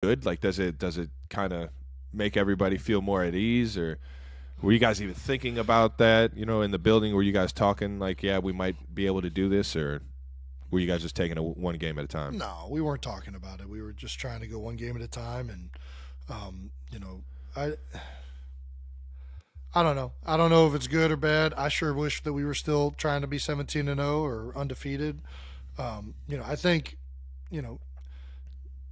good? Like, does it kind of make everybody feel more at ease, or were you guys even thinking about that, in the building? Were you guys talking like, yeah, we might be able to do this, or were you guys just taking one game at a time? No, we weren't talking about it. We were just trying to go one game at a time, and I don't know. I don't know if it's good or bad. I sure wish that we were still trying to be 17-0 or undefeated. I think,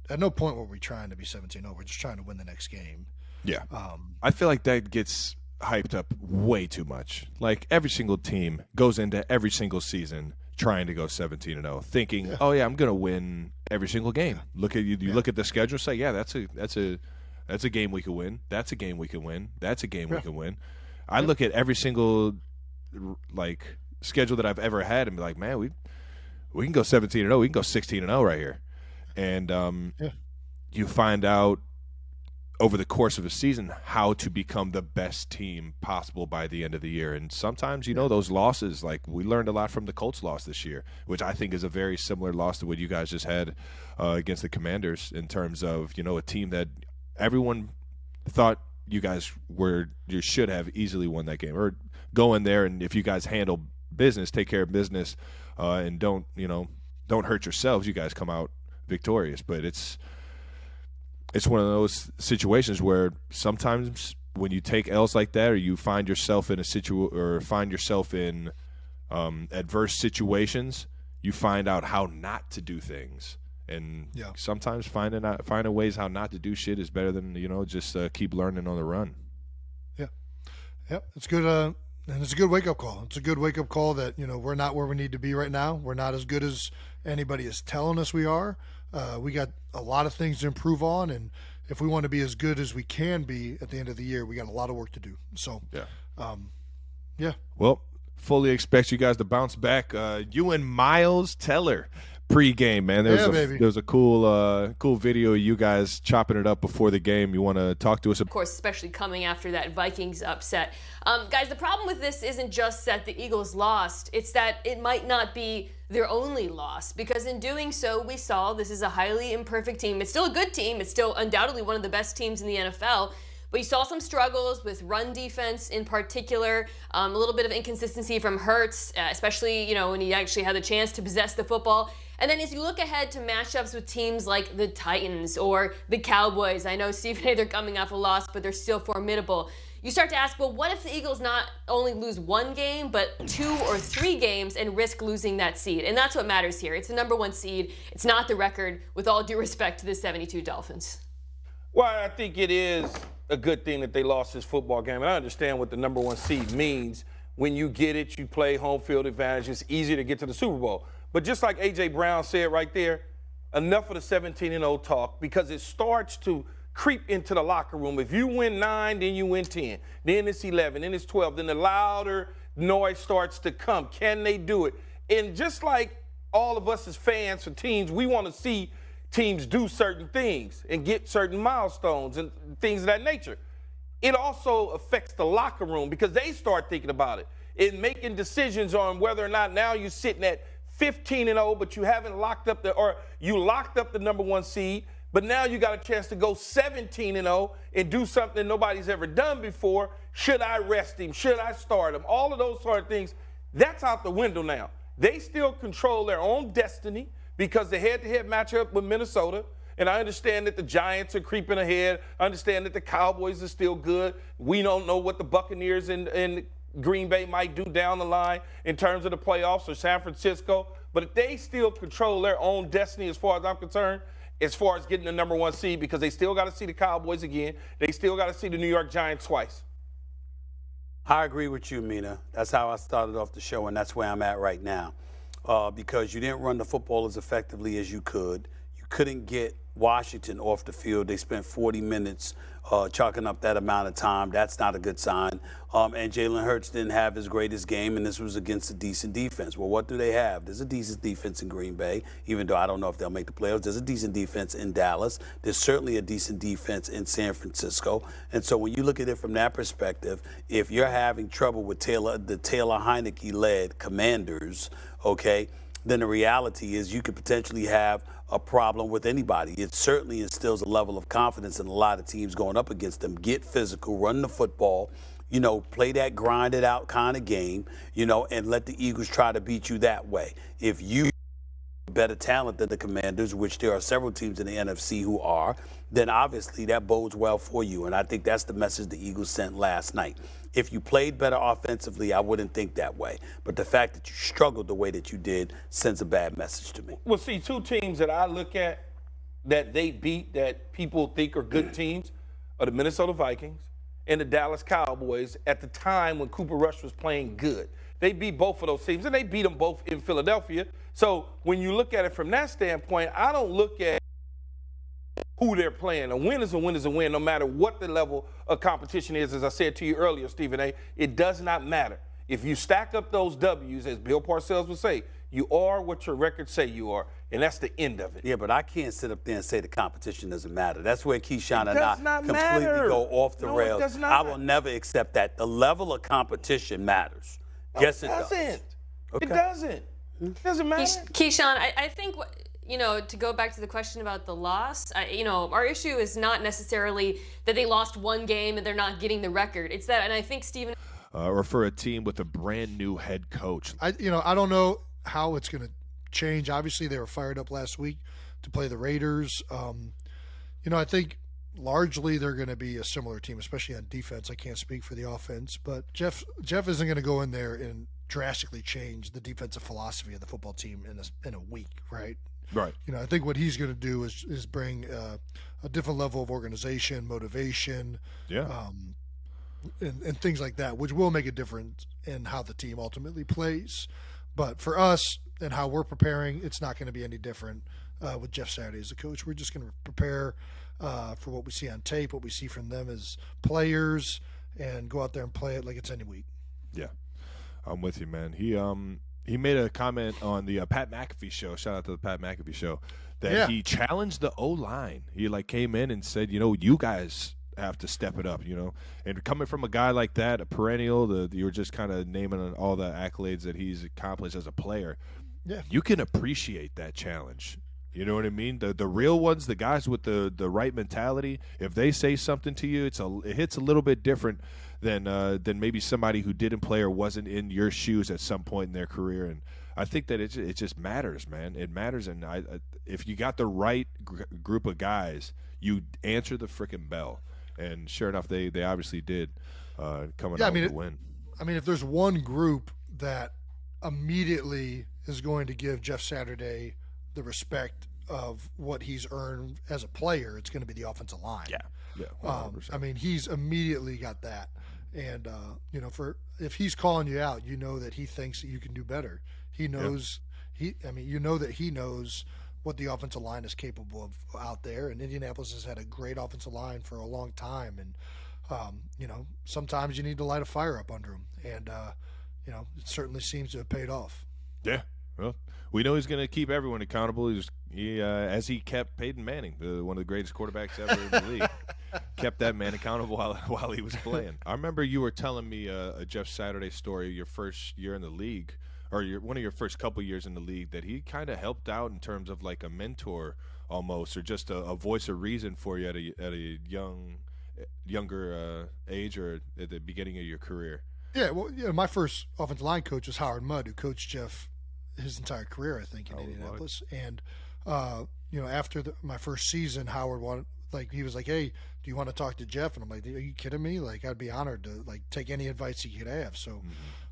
at no point were we trying to be 17-0. We're just trying to win the next game. Yeah. I feel like that gets hyped up way too much. Like, every single team goes into every single season trying to go 17-0, thinking, oh yeah, I'm going to win every single game. Look at you. You look at the schedule, say, yeah, that's a game we could win. That's a game we can win. That's a game we can win. I look at every single schedule that I've ever had and be like, man, we can go 17-0. We can go 16-0 right here. And you find out over the course of a season how to become the best team possible by the end of the year. And sometimes, those losses, like we learned a lot from the Colts loss this year, which I think is a very similar loss to what you guys just had against the Commanders, in terms of, a team that everyone thought you guys should have easily won that game, or go in there, and if you guys handle business, take care of business, and don't hurt yourselves, you guys come out victorious. But it's one of those situations where sometimes when you take L's like that, or you find yourself in adverse situations, you find out how not to do things. And sometimes finding ways how not to do shit is better than just keep learning on the run. Yeah, it's good. And it's a good wake up call. It's a good wake up call that we're not where we need to be right now. We're not as good as anybody is telling us we are. We got a lot of things to improve on, and if we want to be as good as we can be at the end of the year, we got a lot of work to do. So Well, fully expect you guys to bounce back. You and Miles Teller. Pre-game, man. There was a cool video of you guys chopping it up before the game. You want to talk to us? Of course, especially coming after that Vikings upset. Guys, the problem with this isn't just that the Eagles lost. It's that it might not be their only loss, because in doing so, we saw this is a highly imperfect team. It's still a good team. It's still undoubtedly one of the best teams in the NFL. But you saw some struggles with run defense in particular, a little bit of inconsistency from Hurts, especially when he actually had the chance to possess the football. And then as you look ahead to matchups with teams like the Titans or the Cowboys, I know, Stephen A., they're coming off a loss, but they're still formidable. You start to ask, well, what if the Eagles not only lose one game, but 2 or 3 games and risk losing that seed? And that's what matters here. It's the number 1 seed. It's not the record, with all due respect to the 72 Dolphins. Well, I think it is a good thing that they lost this football game. And I understand what the number 1 seed means. When you get it, you play home field advantage. It's easier to get to the Super Bowl. But just like A.J. Brown said right there, enough of the 17-0 talk, because it starts to creep into the locker room. If you win 9, then you win 10. Then it's 11, then it's 12. Then the louder noise starts to come. Can they do it? And just like all of us as fans for teams, we want to see teams do certain things and get certain milestones and things of that nature. It also affects the locker room, because they start thinking about it and making decisions on whether or not now you're sitting at 15-0, but you haven't locked up you locked up the number 1 seed, but now you got a chance to go 17-0 and do something nobody's ever done before. Should I rest him? Should I start him? All of those sort of things, that's out the window now. They still control their own destiny, because the head-to-head matchup with Minnesota, and I understand that the Giants are creeping ahead. I understand that the Cowboys are still good. We don't know what the Buccaneers and Green Bay might do down the line in terms of the playoffs, or San Francisco. But if they still control their own destiny, as far as I'm concerned, as far as getting the number 1 seed, because they still got to see the Cowboys again. They still got to see the New York Giants twice. I agree with you, Mina. That's how I started off the show, and that's where I'm at right now. Because you didn't run the football as effectively as you could. You couldn't get Washington off the field. They spent 40 minutes chalking up that amount of time. That's not a good sign. And Jalen Hurts didn't have his greatest game, and this was against a decent defense. Well, what do they have? There's a decent defense in Green Bay, even though I don't know if they'll make the playoffs. There's a decent defense in Dallas. There's certainly a decent defense in San Francisco. And so when you look at it from that perspective, if you're having trouble with the Taylor Heineke-led Commanders, okay, then the reality is you could potentially have a problem with anybody. It certainly instills a level of confidence in a lot of teams going up against them. Get physical, run the football, play that grinded out kind of game, and let the Eagles try to beat you that way. If you better talent than the Commanders, which there are several teams in the NFC who are, then obviously that bodes well for you. And I think that's the message the Eagles sent last night. If you played better offensively, I wouldn't think that way. But the fact that you struggled the way that you did sends a bad message to me. Well, see, two teams that I look at that they beat that people think are good teams are the Minnesota Vikings and the Dallas Cowboys at the time when Cooper Rush was playing good. They beat both of those teams, and they beat them both in Philadelphia. So when you look at it from that standpoint, I don't look at who they're playing. A win is a win is a win, no matter what the level of competition is. As I said to you earlier, Stephen A., it does not matter. If you stack up those W's, as Bill Parcells would say, you are what your records say you are, and that's the end of it. Yeah, but I can't sit up there and say the competition doesn't matter. That's where Keyshawn and I not completely matter. go off the No, rails. it does not. I will never accept that. The level of competition matters. Yes, it does. It Okay. doesn't. It doesn't matter. Keyshawn, I think, to go back to the question about the loss, our issue is not necessarily that they lost one game and they're not getting the record. It's that, and I think Stephen. Or for a team with a brand new head coach. I don't know how it's going to change. Obviously, they were fired up last week to play the Raiders. I think largely they're going to be a similar team, especially on defense. I can't speak for the offense, but Jeff isn't going to go in there and drastically change the defensive philosophy of the football team in a week, right? Right. I think what he's going to do is bring a different level of organization, motivation, and things like that, which will make a difference in how the team ultimately plays. But for us and how we're preparing, it's not going to be any different with Jeff Saturday as a coach. We're just going to prepare for what we see on tape, what we see from them as players, and go out there and play it like it's any week. Yeah, I'm with you, man. He made a comment on the Pat McAfee show. Shout out to the Pat McAfee show. That he challenged the O-line. He came in and said, you guys have to step it up, And coming from a guy like that, a perennial, you were just kind of naming all the accolades that he's accomplished as a player. Yeah, you can appreciate that challenge. You know what I mean? The real ones, the guys with the right mentality, if they say something to you, it hits a little bit different than maybe somebody who didn't play or wasn't in your shoes at some point in their career. And I think that it just matters, man. It matters, and if you got the right group of guys, you answer the freaking bell. And sure enough, they obviously did coming out with the win. If there's one group that immediately is going to give Jeff Saturday the respect of what he's earned as a player, it's going to be the offensive line. Yeah, 100%. He's immediately got that. And, if he's calling you out, that he thinks that you can do better. He knows that he knows what the offensive line is capable of out there. And Indianapolis has had a great offensive line for a long time. And, sometimes you need to light a fire up under him. And, it certainly seems to have paid off. Yeah. Well, we know he's going to keep everyone accountable. As he kept Peyton Manning, one of the greatest quarterbacks ever in the league, kept that man accountable while he was playing. I remember you were telling me a Jeff Saturday story your first year in the league, or one of your first couple years in the league, that he kind of helped out in terms of like a mentor almost, or just a voice of reason for you at a younger age or at the beginning of your career. Yeah, well, my first offensive line coach was Howard Mudd, who coached Jeff his entire career, I think, in Indianapolis. And after my first season, Howard he was like, "Hey, do you want to talk to Jeff?" And I'm like, "Are you kidding me? I'd be honored to take any advice he could have." So,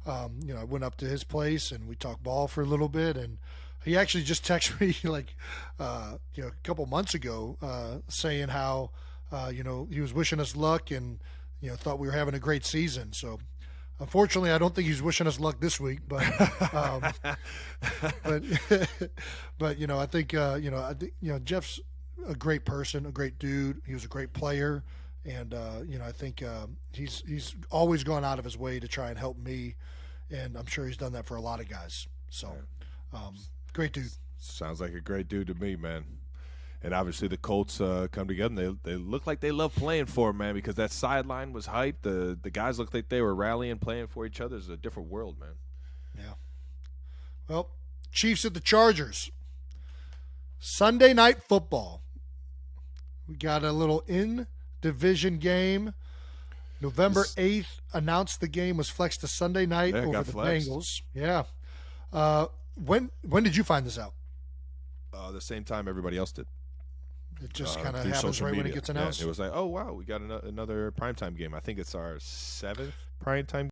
I went up to his place and we talked ball for a little bit. And he actually just texted me a couple months ago, saying how he was wishing us luck and thought we were having a great season. So. Unfortunately, I don't think he's wishing us luck this week, but I think Jeff's a great person, a great dude. He was a great player, and I think he's always gone out of his way to try and help me, and I'm sure he's done that for a lot of guys. So, great dude. Sounds like a great dude to me, man. And obviously the Colts come together, and they look like they love playing for him, man, because that sideline was hyped. The guys looked like they were rallying, playing for each other. It's a different world, man. Yeah. Well, Chiefs at the Chargers. Sunday night football. We got a little in-division game. November 8th, announced the game was flexed to Sunday night over the flexed. Bengals. Yeah. When did you find this out? The same time everybody else did. It just kind of Through happens social right when it media. gets announced. Yeah, it was like, oh wow, we got another primetime game. I think it's our 7th primetime